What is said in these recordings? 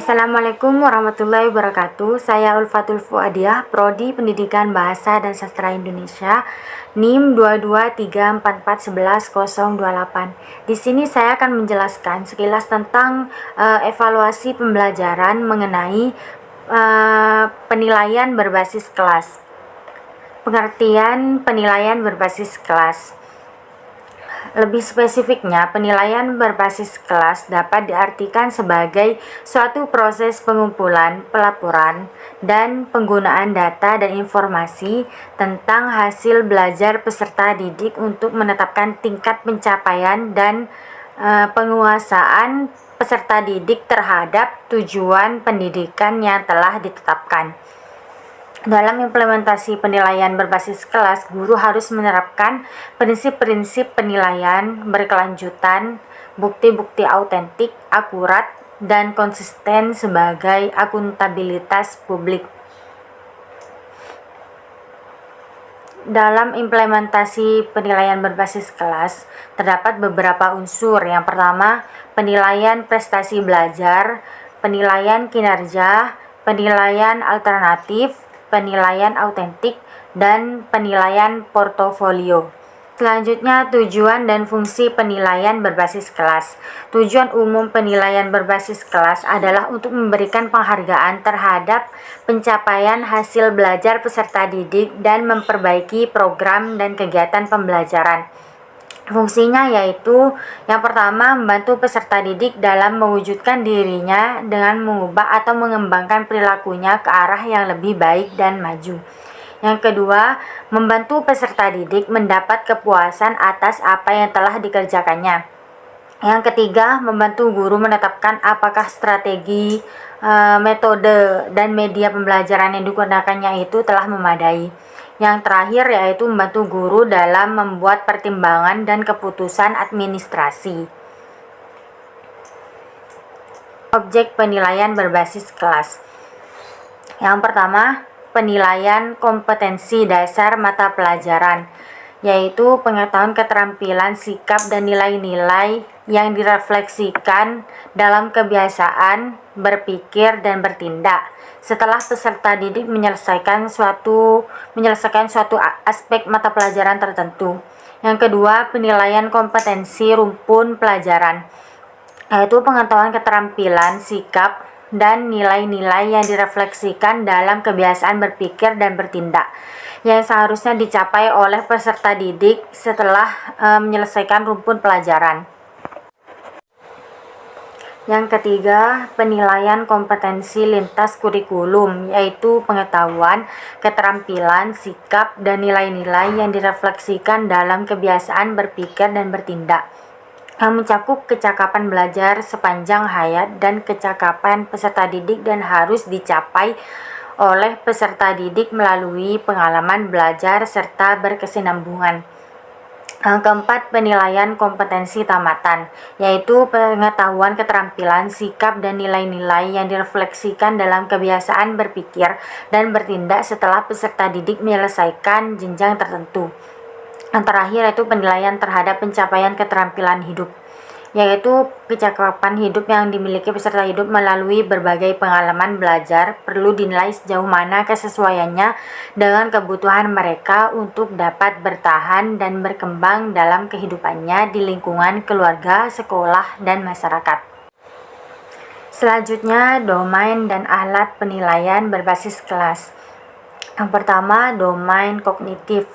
Assalamualaikum warahmatullahi wabarakatuh. Saya Ulfatul Fuadiah, Prodi Pendidikan Bahasa dan Sastra Indonesia, NIM 22344111028. Di sini saya akan menjelaskan sekilas tentang evaluasi pembelajaran mengenai penilaian berbasis kelas. Pengertian penilaian berbasis kelas. Lebih spesifiknya, penilaian berbasis kelas dapat diartikan sebagai suatu proses pengumpulan, pelaporan, dan penggunaan data dan informasi tentang hasil belajar peserta didik untuk menetapkan tingkat pencapaian dan penguasaan peserta didik terhadap tujuan pendidikan yang telah ditetapkan. Dalam implementasi penilaian berbasis kelas, guru harus menerapkan prinsip-prinsip penilaian berkelanjutan, bukti-bukti autentik, akurat, dan konsisten sebagai akuntabilitas publik. Dalam implementasi penilaian berbasis kelas, terdapat beberapa unsur. Yang pertama, penilaian prestasi belajar, penilaian kinerja, penilaian alternatif, penilaian autentik, dan penilaian portofolio. Selanjutnya, tujuan dan fungsi penilaian berbasis kelas. Tujuan umum penilaian berbasis kelas adalah untuk memberikan penghargaan terhadap pencapaian hasil belajar peserta didik dan memperbaiki program dan kegiatan pembelajaran. Fungsinya yaitu yang pertama, membantu peserta didik dalam mewujudkan dirinya dengan mengubah atau mengembangkan perilakunya ke arah yang lebih baik dan maju. Yang kedua, membantu peserta didik mendapat kepuasan atas apa yang telah dikerjakannya. Yang ketiga, membantu guru menetapkan apakah strategi, metode, dan media pembelajaran yang digunakannya itu telah memadai. Yang terakhir yaitu membantu guru dalam membuat pertimbangan dan keputusan administrasi. Objek penilaian berbasis kelas. Yang pertama, penilaian kompetensi dasar mata pelajaran, yaitu pengetahuan, keterampilan, sikap, dan nilai-nilai yang direfleksikan dalam kebiasaan berpikir dan bertindak setelah peserta didik menyelesaikan suatu aspek mata pelajaran tertentu. Yang kedua, penilaian kompetensi rumpun pelajaran, yaitu pengetahuan, keterampilan, sikap, dan nilai-nilai yang direfleksikan dalam kebiasaan berpikir dan bertindak yang seharusnya dicapai oleh peserta didik setelah menyelesaikan rumpun pelajaran. Yang ketiga, penilaian kompetensi lintas kurikulum, yaitu pengetahuan, keterampilan, sikap, dan nilai-nilai yang direfleksikan dalam kebiasaan berpikir dan bertindak, yang mencakup kecakapan belajar sepanjang hayat dan kecakapan peserta didik dan harus dicapai oleh peserta didik melalui pengalaman belajar serta berkesinambungan. Yang keempat, penilaian kompetensi tamatan, yaitu pengetahuan, keterampilan, sikap, dan nilai-nilai yang direfleksikan dalam kebiasaan berpikir dan bertindak setelah peserta didik menyelesaikan jenjang tertentu. Yang terakhir yaitu penilaian terhadap pencapaian keterampilan hidup, yaitu kecakapan hidup yang dimiliki peserta hidup melalui berbagai pengalaman belajar perlu dinilai sejauh mana kesesuaiannya dengan kebutuhan mereka untuk dapat bertahan dan berkembang dalam kehidupannya di lingkungan keluarga, sekolah, dan masyarakat. Selanjutnya, domain dan alat penilaian berbasis kelas. Yang pertama, domain kognitif.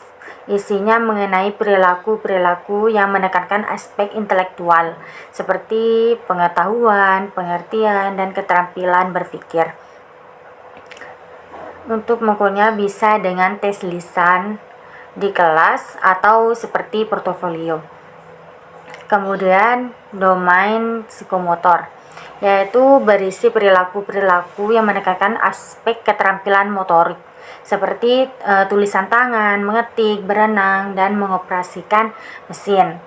Isinya mengenai perilaku-perilaku yang menekankan aspek intelektual seperti pengetahuan, pengertian, dan keterampilan berpikir. Untuk mengukurnya bisa dengan tes lisan di kelas atau seperti portofolio. Kemudian domain psikomotor, yaitu berisi perilaku-perilaku yang menekankan aspek keterampilan motorik seperti tulisan tangan, mengetik, berenang, dan mengoperasikan mesin.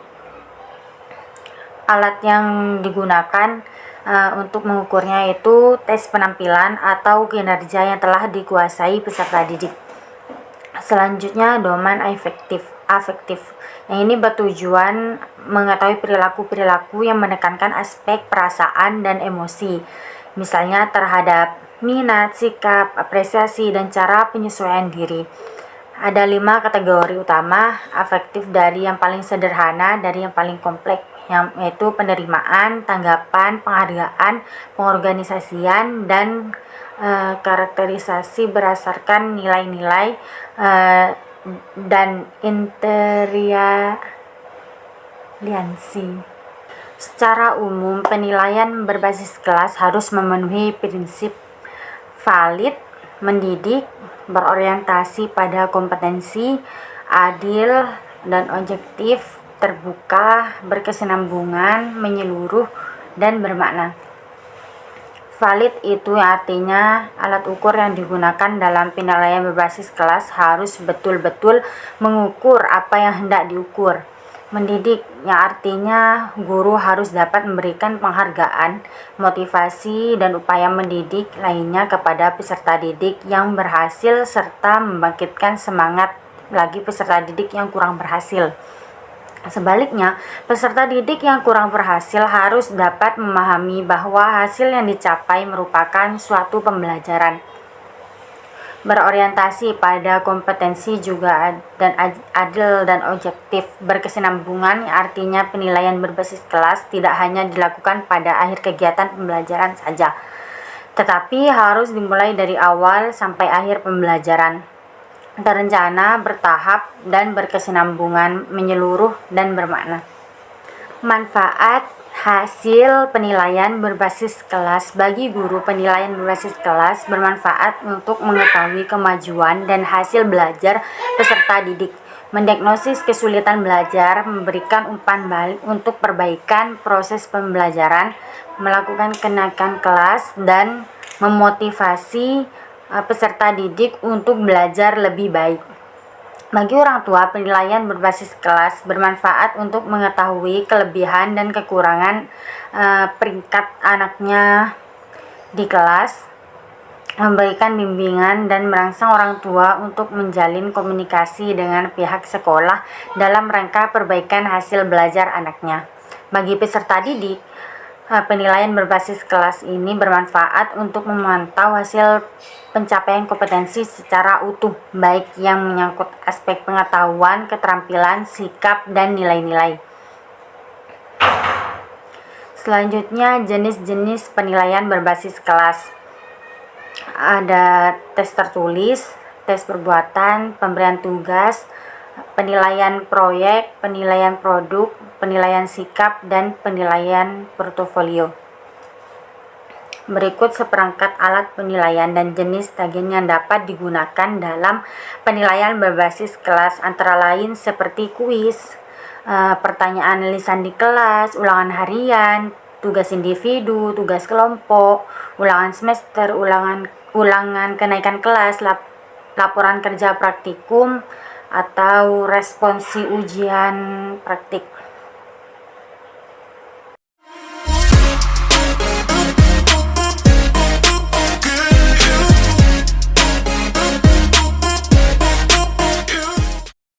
Alat yang digunakan untuk mengukurnya itu tes penampilan atau kinerja yang telah dikuasai peserta didik. Selanjutnya, domain afektif. Yang ini bertujuan mengetahui perilaku-perilaku yang menekankan aspek perasaan dan emosi misalnya terhadap minat, sikap, apresiasi, dan cara penyesuaian diri. Ada 5 kategori utama afektif, dari yang paling sederhana dari yang paling kompleks, yaitu penerimaan, tanggapan, penghargaan, pengorganisasian, dan karakterisasi berdasarkan nilai-nilai dan inteliansi. Secara umum, penilaian berbasis kelas harus memenuhi prinsip valid, mendidik, berorientasi pada kompetensi, adil dan objektif, terbuka, berkesinambungan, menyeluruh, dan bermakna. Valid itu artinya alat ukur yang digunakan dalam penilaian berbasis kelas harus betul-betul mengukur apa yang hendak diukur. Mendidik, yang artinya guru harus dapat memberikan penghargaan, motivasi, dan upaya mendidik lainnya kepada peserta didik yang berhasil serta membangkitkan semangat lagi peserta didik yang kurang berhasil. Sebaliknya, peserta didik yang kurang berhasil harus dapat memahami bahwa hasil yang dicapai merupakan suatu pembelajaran. Berorientasi pada kompetensi juga dan adil dan objektif. Berkesinambungan artinya penilaian berbasis kelas tidak hanya dilakukan pada akhir kegiatan pembelajaran saja, tetapi harus dimulai dari awal sampai akhir pembelajaran. Terencana, bertahap, dan berkesinambungan, menyeluruh, dan bermakna. Manfaat hasil penilaian berbasis kelas bagi guru. Penilaian berbasis kelas bermanfaat untuk mengetahui kemajuan dan hasil belajar peserta didik, mendiagnosis kesulitan belajar, memberikan umpan balik untuk perbaikan proses pembelajaran, melakukan kenaikan kelas, dan memotivasi peserta didik untuk belajar lebih baik. Bagi orang tua, penilaian berbasis kelas bermanfaat untuk mengetahui kelebihan dan kekurangan peringkat anaknya di kelas, memberikan bimbingan, dan merangsang orang tua untuk menjalin komunikasi dengan pihak sekolah dalam rangka perbaikan hasil belajar anaknya. Bagi peserta didik, penilaian berbasis kelas ini bermanfaat untuk memantau hasil pencapaian kompetensi secara utuh, baik yang menyangkut aspek pengetahuan, keterampilan, sikap, dan nilai-nilai. Selanjutnya, jenis-jenis penilaian berbasis kelas. Ada tes tertulis, tes perbuatan, pemberian tugas, penilaian proyek, penilaian produk, penilaian sikap, dan penilaian portofolio. Berikut seperangkat alat penilaian dan jenis tagihan yang dapat digunakan dalam penilaian berbasis kelas, antara lain seperti kuis, pertanyaan lisan di kelas, ulangan harian, tugas individu, tugas kelompok, ulangan semester, ulangan kenaikan kelas, laporan kerja praktikum, atau responsi ujian praktik.